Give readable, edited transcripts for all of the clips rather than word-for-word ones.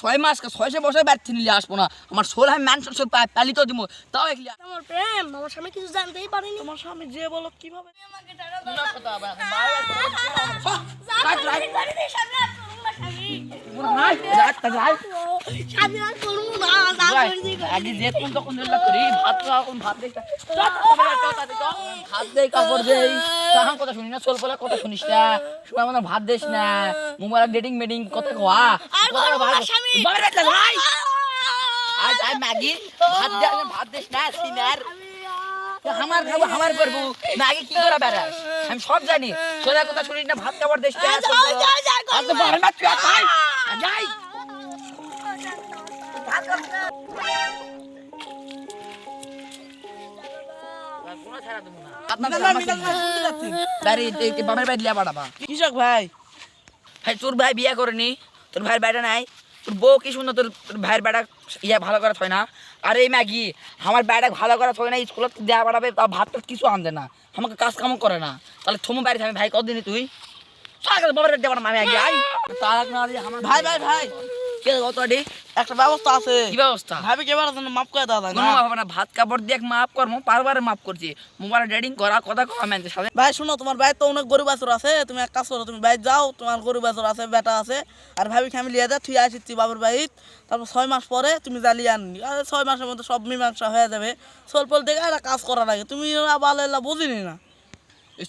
6 মাস 600 বছর ব্যর্থ নিলে আসবো না। আমার সোল আমি ম্যানশন সোল পালি তো দিব, তাও একলি আমার প্রেম আমার স্বামী কিছু জানতেই পারেনি। তোমার স্বামী যে বলো কিভাবে আমাকে টাকা দাও। না কথা আবার স্বামী আর করবো না, না করেছি। আগে যে কোন তখন দিল্লা করি ভাত খাওয়া কোন ভাত দেই ভাত দেই কাপড় দেই তখন কথা শুনি না, সোল বলা কথা শুনিস না, সময় মতো ভাত দিস না, মোবাইল ডেটিং মেটিং কথা কওয়া আর করবো না স্বামী। আজ আই ম্যাগি ভাত দিস না সিনার আমার খাবো আমার করবো ম্যাগি কি করে বেড়াস আমি সব জানি, সোজা কথা শুনিস না, ভাত খাবার দিস না, আর তো বারে না তুই আয় যাই কৃষক ভাই তোর ভাই বিয়ে করেনি, তোর ভাইয়ের বেটা নাই, তোর বউ কি সুন্দর, তোর ভাইয়ের বেটা ইয়া ভালো করা হয় না। আর এই ম্যাগি আমার বেটা ভালো করা হয় না, স্কুলত দেওয়া বাড়াবে তা ভাত তো কিছু আনবে না, আমাকে কাজ কাম করে না, তাহলে থমু বাড়ি আমি ভাই কতদিনই তুই বাবার দেওয়ার আমি আগে আই তালাক না দিয়ে আমার ভাই ভাই ভাই কে কত আডি একটা ব্যবস্থা আছে। কি ব্যবস্থা? ভাবি কেবার জন্য মাফ করে দাও কোনো মাপ হবে না, ভাত কাপড় দিয়ে মাপ করবো, পারবারে মাপ করছি, মোবাইল ডেটিং করা কথা কম আনছে সাথে। ভাই শুনো, তোমার ভাই তো অনেক গরু বাছুর আছে, তুমি এক কাজ করো, তুমি বাইরে যাও, তোমার গরু বাছুর আছে, বেটা আছে, আর ভাবি আমি লিয়ে যা থুই আসছি বাবার বাড়িত, তারপর 6 মাস পরে তুমি জ্বালিয়ে আননি, আর 6 মাসের মধ্যে সব মীমাংসা হয়ে যাবে। সোলপল দেখে একটা কাজ করা লাগে, তুমি বালা বুঝিনি না।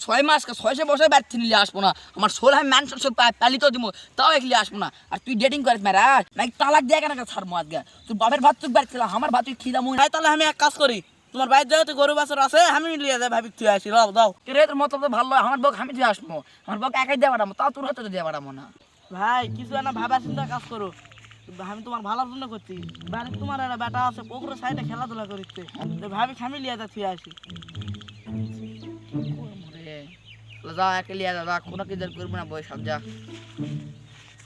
6 মাস 600 বছর ব্যর্থ নিলে আসবো না, আমার সোল আমি ম্যানশন সোল পালি তো দিব, তাও একলি আসবো না। আর তুই ডেটিং করিস মেরা নাকি তালাক দিয়ে কেন ছাড়বো আজকে, তুই বাবার ভাত তুই ব্যর্থ আমার ভাত তুই খিদামু ভাই তাহলে আমি এক কাজ করি, তোমার বাইরে যাও, গরু বাছুর আছে, আমি লিয়ে যাই ভাবি থুই আসি, দাও দাও। রে তোর মতলব তো ভালো, আমার বউকে আমি দিয়ে আসবো, আমার বউকে একাই দিয়ে পাঠাবো, তাও তোর হাতে দিয়ে পাঠাবো না। ভাই কিছু না ভাবা চিন্তা কাজ করো, আমি তোমার ভালোর জন্য করছি, বাড়ির তোমার একটা বেটা আছে পুকুরের সাইডে খেলাধুলা করতে, ভাবি আমি লিয়ে যা থুই আসি। যা একে লিয়া যা, কোনো কিছু করবো না, বই সব যা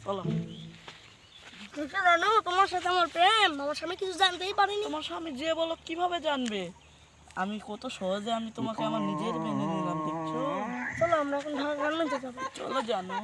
চলো। জানো তোমার সাথে আমার প্রেম আমার স্বামী কিছু জানতেই পারেনি। তোমার স্বামী যে বলো কিভাবে জানবে, আমি কত সহজে আমি তোমাকে আমার নিজের মেনে নিলাম, দেখছো? চলো আমরা এখন ঢাকা গার্মেন্টসে যাবো। চলো জানো।